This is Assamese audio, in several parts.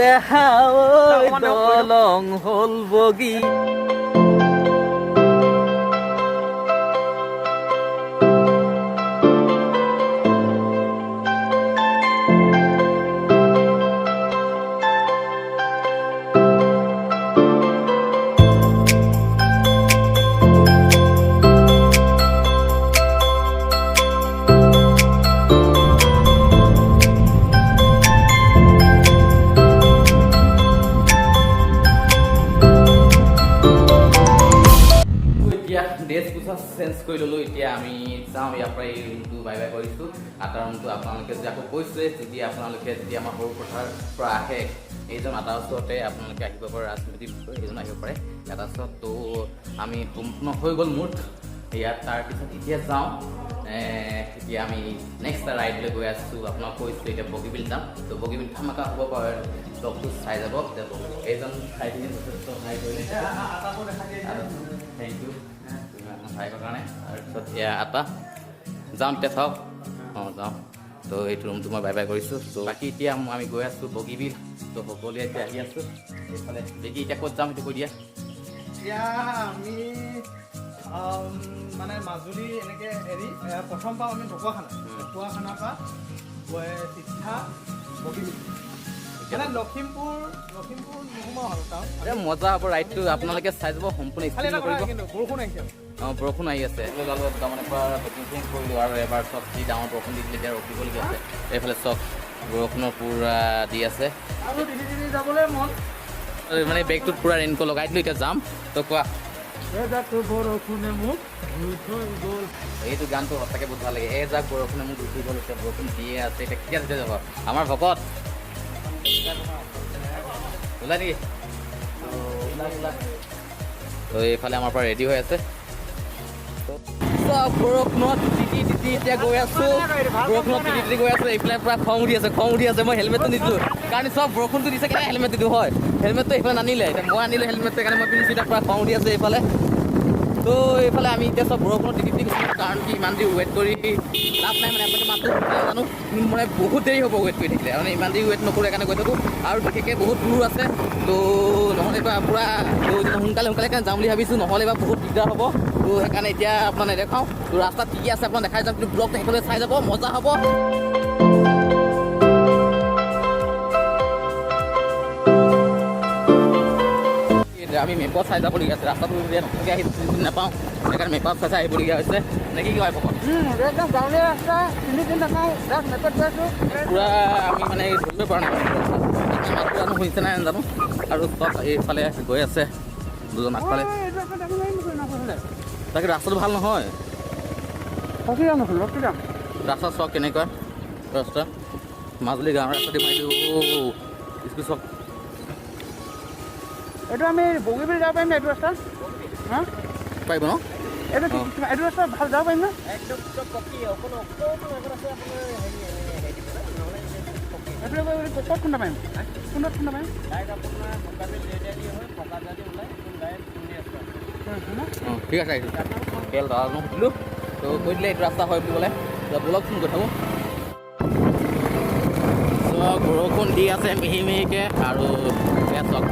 দেখা দলং হল বগী ড্ৰেছ পোছাক চেঞ্জ কৰি ল'লোঁ। এতিয়া আমি যাওঁ ইয়াৰ পৰা এই ৰুমটো বাই বাই কৰিছোঁ। আটা ৰুমটো আপোনালোকে যদি আকৌ কৈছোঁৱে, যদি আপোনালোকে যদি আমাৰ সৰু পথাৰৰ পৰা আহে এইজন আটাৰ ওচৰতে আপোনালোকে আহিব পাৰে, ৰাজনীতিৰ বিষয়ে এইজন আহিব পাৰে এটা ওচৰত। ত' আমি সম্পূৰ্ণ হৈ গ'ল মোৰ ইয়াত। তাৰপিছত এতিয়া যাওঁ, এতিয়া আমি নেক্সট ৰাইডলৈ গৈ আছোঁ। আপোনাক কৈছোঁ এতিয়া বগীবিল যাম। ত' বগীবিল ধামাকা হ'ব পাৰে, ব্লগটো চাই যাব। এইজন চাই পিনি যথেষ্ট সহায় কৰিলে, থেংক ইউ সহায়ৰ কাৰণে। তাৰপিছত এয়া আটা যাওঁ, এতিয়া চাওক যাওঁ। তো এইটো ৰুমটো মই বাই বাই কৰিছোঁ। ত' বাকী এতিয়া আমি গৈ আছোঁ বগীবিল। তো সকলোৱে এতিয়া আহি আছোঁ এইফালে। দেখি এতিয়া ক'ত যাম সেইটো কৈ দিয়া। এতিয়া আমি মানে মাজুলী এনেকৈ হেৰি প্ৰথম পাওঁ আমি ঢকুৱাখানাৰ পৰা গৈ চিধা বগীবিল, মানে লখিমপুৰ নোসোমাওঁ আৰু টাউন। মজা হ'ব ৰাইডটো, আপোনালোকে চাই যাব সম্পূৰ্ণ স্কিপ নকৰিব। কিন্তু বৰষুণ আহিছে, বৰষুণ আহি আছে। তাৰমানে পৰা পেকিং চেকিং কৰিলোঁ আৰু এবাৰ চব যি ডাঙৰ বৰষুণ দি দিলে এতিয়া ৰখিবলগীয়া আছে। এইফালে চব বৰষুণৰ পূৰা দি আছে আৰু যাবলৈ মন মানে বেগটোত পূৰা ৰেইনকোট লগাই দিলোঁ। এতিয়া যাম। তো কোৱা বৰষুণে মোক গ'ল। এইটো গানটো সঁচাকৈ বহুত ভাল লাগে। এজাক বৰষুণে মোক উঠি গ'ল, এতিয়া বৰষুণ দিয়ে আছে। এতিয়া কেতিয়া যেতিয়া যাব আমাৰ ভকত ওলাই নেকি? তো এইফালে আমাৰ পৰা ৰেডি হৈ আছে। বৰষুণত তিতি এতিয়া গৈ আছোঁ। বৰষুণত তিতি গৈ আছোঁ। এইফালে পৰা খং উঠি আছে। মই হেলমেটটো নিদিলোঁ কাৰণ চব বৰষুণটো দিছে কাৰণে হেলমেট দিলোঁ হয়। হেলমেটটো এইফালে নানিলে, এতিয়া মই আনিলোঁ হেলমেটটো সেইকাৰণে মই পিন্ধিছোঁ। এতিয়া পৰা খং উঠি আছে এইফালে। তো এইফালে আমি এতিয়া চব বৰষুণত তিতি গৈছোঁ কাৰণ কি ইমান দেৰি ৱেইট কৰি লাভ নাই। মানে আপোনালোকে মাতটো জানো মানে বহুত দেৰি হ'ব ৱেইট কৰি থাকিলে, মানে ইমান দেৰি ৱেইট নকৰোঁ সেইকাৰণে গৈ থাকোঁ। আৰু বিশেষকৈ বহুত দূৰ আছে। তো নহ'লে বা পূৰা সোনকালে কাৰণে যাম বুলি ভাবিছোঁ, নহ'লে বা বহুত দিগদাৰ হ'ব। তো সেইকাৰণে এতিয়া আপোনাক নেদেখাওঁ। তো ৰাস্তাত কি আছে আপোনাক দেখাই যাম, কিন্তু ব্লগটো সেইফালে চাই যাব, মজা হ'ব। আমি মেপত চাই যাবলগীয়া আছে। ৰাস্তাটো নতুনকৈ আহি চিনি নাপাওঁ, সেইকাৰণে মেপত চাই আহিবলগীয়া হৈছে। নে কি কয় ভকত? একদম গাঁৱলীয়া ৰাস্তা, চিনি নাপাওঁ, জাষ্ট মেপত গৈ আছোঁ। পূৰা আমি মানে ধৰিবই পৰা নাই মাতটো শুনিছে নাই নাজানো। আৰু চব এইফালে গৈ আছে দুজন আগফালে। তাকে ৰাস্তাটো ভাল নহয়। ৰাস্তা চক কেনেকুৱা ৰাস্তা, মাজুলী গাঁৱৰ ৰাস্তা দি মাৰি দিওঁ স্কুল চক। এইটো আমি বগীবিল যাব পাৰিম ন? এইটো ৰাস্তা পাৰিব ন? এইটো ৰাস্তা ভাল যাব পাৰিম ন? ক'ত খুন্দা পাৰিম? কোনটোত খুন্দা পাৰিম? ঠিক আছে আহিছোঁ। তেল দাদাজনক সুধিলোঁ, তো কৈ দিলে এইটো ৰাস্তা হয় বুলি ক'লে। ব'লক ফোন কৰি থাকোঁ। চব বৰষুণ দি আছে মিহি মিহিকৈ। আৰু ইয়াত চক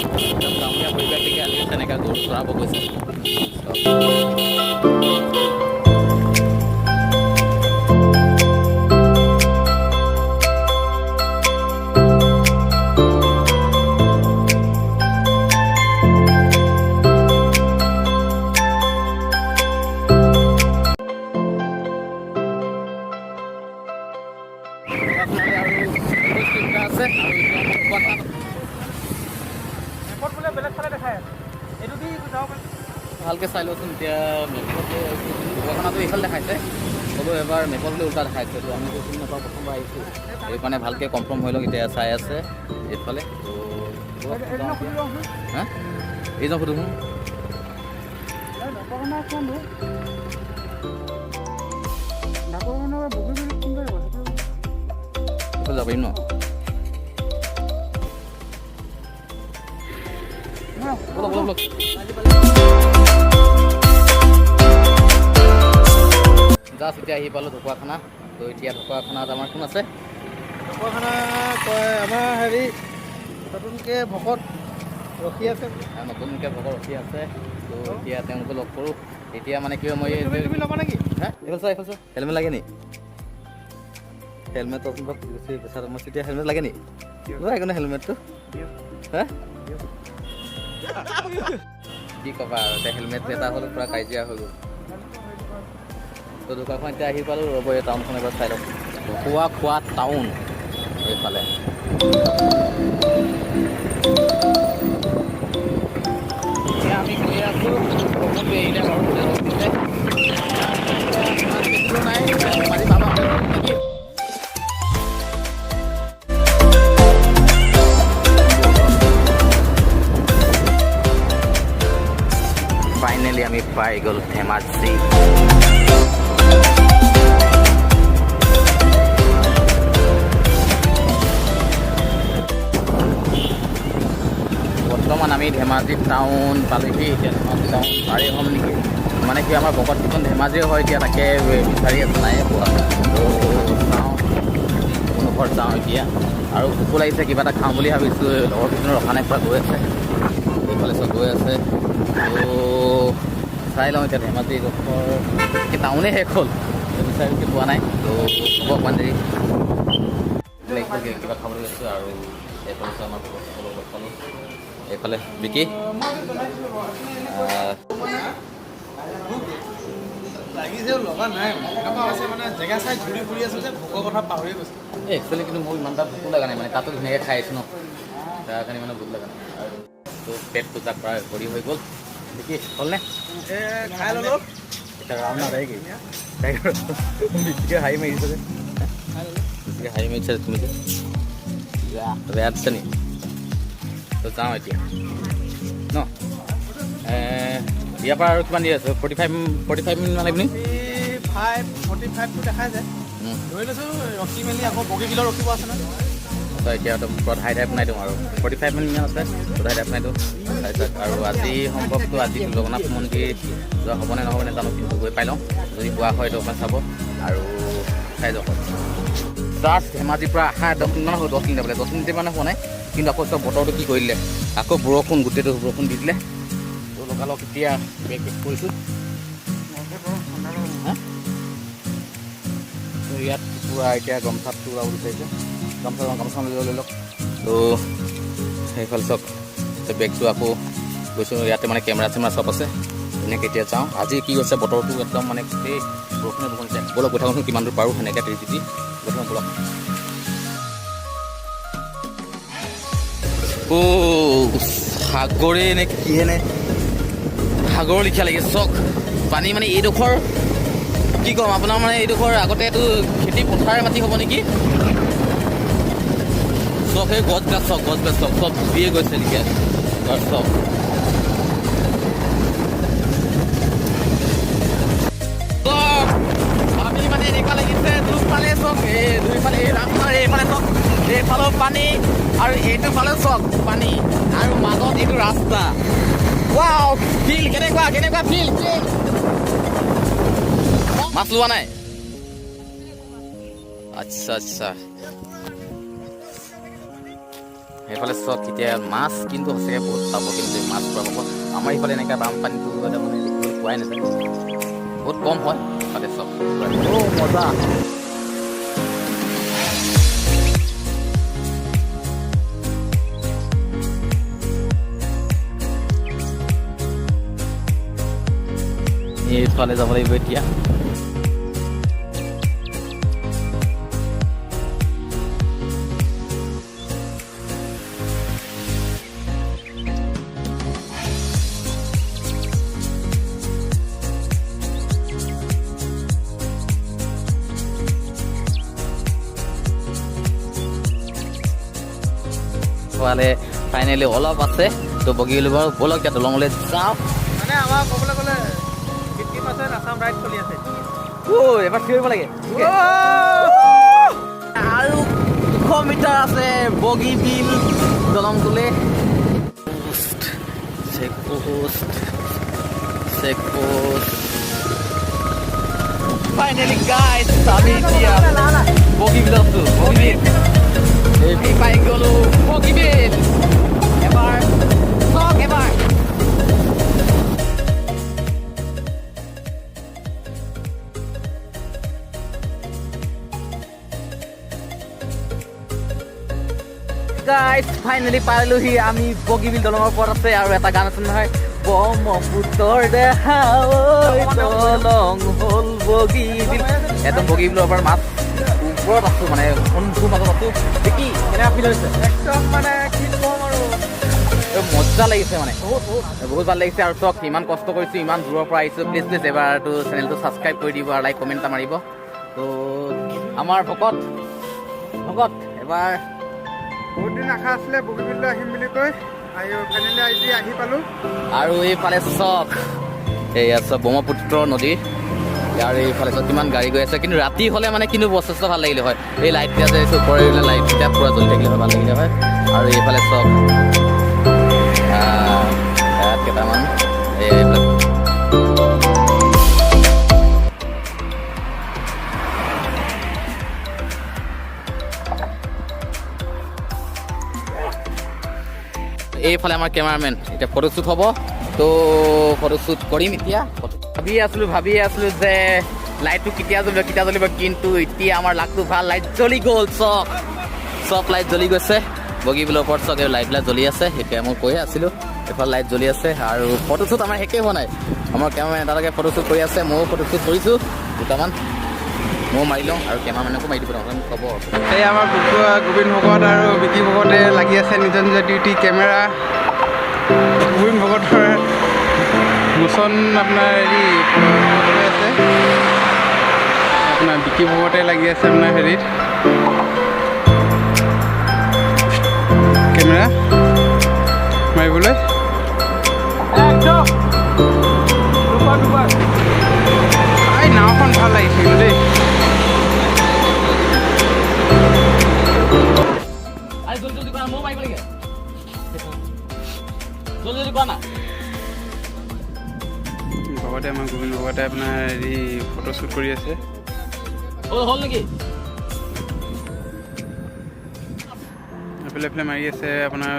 একদম গাঁৱলীয়া পৰিৱেশ দেখি আজি তেনেকৈ গৰু চৰাব গৈছে। ভালকৈ চাই লওঁচোন এতিয়া মেপত ঢকুৱাখানাটো এইফালে দেখাইছে, হ'লেও এবাৰ মেপত বোলে উল্টা দেখাইছে। তো আমি চিনি নাপাওঁ, প্ৰথমবাৰ আহিছোঁ সেইকাৰণে ভালকৈ কনফাৰ্ম হৈ লওক। এতিয়া চাই আছে এইফালে। হা এইজন সুধোঁ যাব পাৰিম ন? বলক জাষ্ট এতিয়া আহি পালোঁ ঢকুৱাখানা। তো এতিয়া ঢকুৱাখানাত আমাৰ কোন আছে? ঢকুৱাখানা কয় আমাৰ হেৰি নতুনকৈ ভকত ৰখি আছে। নতুনকৈ ভকত ৰখি আছে। তো এতিয়া তেওঁলোকে লগ কৰোঁ। এতিয়া মানে কি হয় মই তুমি ল'বা নেকি? হা এইফাল চোৱা হেলমেট লাগে নি? হেলমেট মই তেতিয়া হেলমেট লাগে নি? লোৱা একো হেলমেটটো হা কি ক'বা আৰু এতিয়া হেলমেট এটা হ'ল পূৰা কাজিয়া হৈ গ'ল। তো দোকানখন এতিয়া আহি পালোঁ। ৰ'ব এই টাউনখন এবাৰ চাই লওক। খোৱা টাউন এইফালে। এতিয়া আমি গৈ আছোঁ। বৰষুণটো এৰিলে বাৰু নাই পানী পাবা নেকি? ফাইনেলি আমি পাই গ'ল ধেমাজি। বৰ্তমান আমি ধেমাজি টাউন পালেহি। এতিয়া ধেমাজি টাউন পাৰি হ'ম নেকি? মানে কি আমাৰ ভকতকেইজন ধেমাজিৰ হয়। এতিয়া তাকে বিচাৰি আছে নাই পোৱা। তো চাওঁ কোনো ঘৰত যাওঁ এতিয়া। আৰু ভোকো লাগিছে কিবা এটা খাওঁ বুলি ভাবিছোঁ। লগৰ কিছুমান ৰখা নাই পূৰা গৈ আছে এইফালে চব গৈ আছে। তো চাই লওঁ এতিয়া ধেমাজি ডোখৰ টাউনে শেষ হ'ল। বিচাৰি পোৱা নাই। তো হ'ব অকণমান দেৰি কিবা খাবলৈ গৈছোঁ। আৰু এইফালে চোৱা আমাৰ ভকতসকলৰ লগত পালোঁ। এইফালে বিকি লাগিছে লগা নাই এনেকুৱা হৈছে মানে জেগা চাই ঘূৰি ফুৰি আছোঁ যে ভোকৰ কথা পাহৰি গৈছে। একচুৱেলি কিন্তু মোৰ ইমান এটা ভোকো লগা নাই। মানে তাতো ধুনীয়াকৈ খাই আছোঁ ন, তাৰ কাৰণে মানে ভোক লগা নাই। আৰু তো পেট পূজা কৰা কৰি হৈ গ'ল। বিকি হ'লনে? খাই ল'লোঁ। এতিয়া ৰাওনা যায় কি বেছিকৈ হাঁহি মাৰিছে যে বেছিকৈ হাঁহি মাৰিছে তুমি যে বেয়া দিছা নি? তো যাওঁ এতিয়া ন। ইয়াৰ পৰা আৰু কিমান দেৰি আছে? 45 মিনিট মান লাগিব নি? 45টো দেখাই যায়। ধৰি লৈছোঁ ৰখি মেলি আকৌ বগীবিলত ৰখিব আছে নহয়। এতিয়া পূৰা ধাই বনাই দিওঁ আৰু 45 মিনিট আছে। ধাই বনাই দিওঁ তাৰপিছত। আৰু আজি সম্ভৱটো আজি জগন্নাথ মন্দিৰ যোৱা হ'বনে নহ'ব নাজানো, কিন্তু গৈ পাই লওঁ। যদি পোৱা হয় অকণমান চাব আৰু চাই যাওক। জাষ্ট ধেমাজিৰ পৰা অহা 10 মিনিটমান হ'ল। 10 মিনিট বোলে 10 মিনিট মানে হোৱা নাই। কিন্তু আকৌ চব বতৰটো কি কৰি দিলে, আকৌ বৰষুণ গোটেইটো বৰষুণ দি দিলে। তো লগালগ এতিয়া বেগ কৰিছোঁ। ইয়াত পূৰা এতিয়া গমচাটো ওলাব বিচাৰিছে। গামোচা লৈ লওক। তো সেইফালে চব বেগটো আকৌ গৈছোঁ। ইয়াতে মানে কেমেৰা চেমেৰা চব আছে। এনেকৈ এতিয়া যাওঁ। আজি কি হৈছে বতৰটো একদম মানে গোটেই বৰষুণে দিছে। ব'লক গৈ থাকোঁচোন কিমান দূৰ পাৰোঁ সেনেকৈ তিতি গৈ থাকোঁ ব'লক। সাগৰে নে কিহেনে সাগৰৰ লিখীয়া লাগিছে চক। পানী মানে এইডোখৰ কি ক'ম আপোনাৰ মানে এইডোখৰ আগতে এইটো খেতি পথাৰৰ মাটি হ'ব নেকি? চব সেই গছ গছ চব ডুবিয়ে গৈছে লিখীয়া গছ চব। আমি মানে এনেকুৱা লাগিছে দুফালে চব দুইফালে এই ৰাস্তাৰ এইফালে চব এইফালেও পানী আৰু এইটো ফালেও চব পানী আৰু মাজত এইটো ৰাস্তা। ৱাও ফিল কেনেকুৱা ফিল। মাছ লোৱা নাই? আচ্ছা সেইফালে চব এতিয়া মাছ কিন্তু সঁচাকৈ বহুত পাব। কিন্তু মাছ পোৱা হ'ব। আমাৰ ইফালে এনেকৈ বানপানীটো মানে দেখিবলৈ পোৱাই নাযায়, বহুত কম হয় ইফালে চব। মজা। এইফালে যাব লাগিব এতিয়া। ফাইনেলি অলপ আছে। তো বগীবিল বাৰু ব'লক এতিয়া দলঙলৈ যাওঁ। মানে আমাৰ ক'বলৈ গ'লে 50% আছাম ৰাইড চলি আছে। এবাৰ চিঞৰিব লাগে। আৰু 200 মিটাৰ আছে বগীবিল দলংটোলৈ। চেকপোষ্ট ফাইনেলি গাইজ আমি এতিয়া বগীবিল আছোঁ বগীবিল আমি পাই গ'লো বগীবিল এবাৰ চাওক এবাৰ গাইজ ফাইনেলি পালোহি আমি বগীবিল দলঙৰ ওপৰত আছে আৰু এটা গান আছে নহয় ব্ৰহ্মপুত্ৰৰ দেহা দলং হ'ল বগীবিল একদম বগীবিলৰ পৰা মাছ ওপৰত আছো মানে কোনটোৰ মাজত আছো দেখি কেনেকুৱা ফিল হৈছে একদম মানে কি ক'ম আৰু মজা লাগিছে মানে বহুত ভাল লাগিছে আৰু চক ইমান কষ্ট কৰিছোঁ ইমান দূৰৰ পৰা আহিছোঁ প্লিজ প্লিজ এবাৰটো চেনেলটো ছাবস্ক্ৰাইব কৰি দিব আৰু লাইক কমেণ্ট এটা মাৰিব তো আমাৰ ভকত এবাৰ বহুত দিন আশা আছিলে বগীবিললৈ আহিম বুলি কৈ আৰু ফাইনেলি আজি আহি পালোঁ আৰু এইফালে চক এয়া চব ব্ৰহ্মপুত্ৰ নদী আৰু এইফালে চব কিমান গাড়ী গৈ আছে কিন্তু ৰাতি হ'লে মানে কিন্তু যথেষ্ট ভাল লাগিলে হয় এই লাইটকেইটা যে ওপৰে লাইটকেইটা পূৰা জ্বলি থাকিলে হয় ভাল লাগিলে হয় আৰু এইফালে চক ইয়াত কেইটামান এইবিলাক এইফালে আমাৰ কেমেৰামেন এতিয়া ফটোশ্বুট হ'ব তো ফটোশ্বুট কৰিম এতিয়া ভাবিয়ে আছিলোঁ যে লাইটটো কেতিয়া জ্বলিব কিন্তু এতিয়া আমাৰ লাইটটো ভাল লাইট জ্বলি গ'ল চব লাইট জ্বলি গৈছে বগীবিলৰ ওপৰত চক লাইটবিলাক জ্বলি আছে এতিয়া মই কৈয়ে আছিলোঁ এইফালে লাইট জ্বলি আছে আৰু ফটোশ্বুট আমাৰ শেষেই হোৱা নাই আমাৰ কেমেৰামেন এটালৈকে ফটোশ্বুট কৰি আছে ময়ো ফটোশ্বুট কৰিছোঁ দুটামান ময়ো মাৰি লওঁ আৰু কেমেৰামেনকো মাৰি দিব ক'ব এই আমাৰ গোবিন্দ ভকত আৰু বিকি ভকতে লাগি আছে নিজৰ নিজৰ ডিউটি কেমেৰা গোবিন্দ ভকতৰ মোচন আপোনাৰ হেৰি আছে আপোনাৰ বিকি ভকতে লাগি আছে আপোনাৰ হেৰিত কেমেৰা মাৰিবলৈ এই নাওখন ভাল লাগিছে কিন্তু দেই ভকতে আমাৰ গোবিন্দ ভকতে আপোনাৰ হেৰি ফটোশ্বুট কৰি আছে হ'ল নেকি এফালে মাৰি আছে আপোনাৰ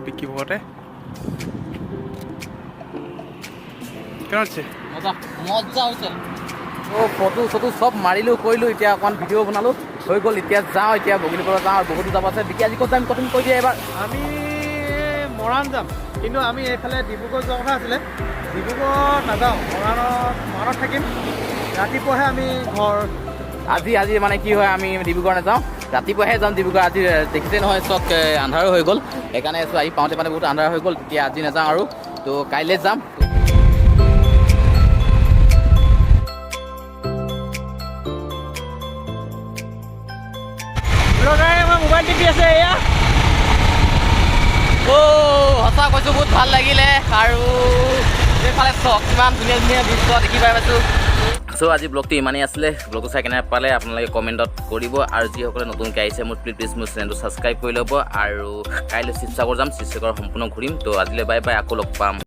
বিকি ভকতে কেনে হৈছে মজা হৈছে ফটো চব মাৰিলোঁ কৰিলোঁ এতিয়া অকণমান ভিডিঅ' বনালোঁ হৈ গ'ল এতিয়া যাওঁ এতিয়া বগীবিলৰ পৰা যাওঁ আৰু বহুতো যাব আছে বিকি আজি ক'ত যাম কথা কৈ দিয়ে এবাৰ আমি মৰাণ যাম কিন্তু আমি এইফালে ডিব্ৰুগড় যোৱা কথা আছিলে ডিব্ৰুগড় নাযাওঁ মৰাণত থাকিম ৰাতিপুৱাহে আমি ঘৰ আজি মানে কি হয় আমি ডিব্ৰুগড় নাযাওঁ ৰাতিপুৱাহে যাম ডিব্ৰুগড় আজি দেখিছে নহয় চক আন্ধাৰো হৈ গ'ল সেইকাৰণে আহি পাওঁতে মানে বহুত আন্ধাৰ হৈ গ'ল তেতিয়া আজি নাযাওঁ আৰু তো কাইলৈ যাম মোবাইল টিপি আছে এয়া সঁচা কৈছোঁ বহুত ভাল লাগিলে আৰু এইফালে চক কিমান ধুনীয়া ধুনীয়া দৃশ্য দেখি পাই পাইছোঁ চ' আজি ব্লগটো ইমানেই আছিলে ব্লগটো চাই কেনে পালে আপোনালোকে কমেণ্টত কৰিব আৰু যিসকলে নতুনকৈ আহিছে মোৰ প্লিজ মোৰ চেনেলটো ছাবস্ক্ৰাইব কৰি ল'ব আৰু কাইলৈ শিৱসাগৰ যাম শিৱসাগৰ সম্পূৰ্ণ ঘূৰিম তো আজিলৈ বাই বাই আকৌ লগ পাম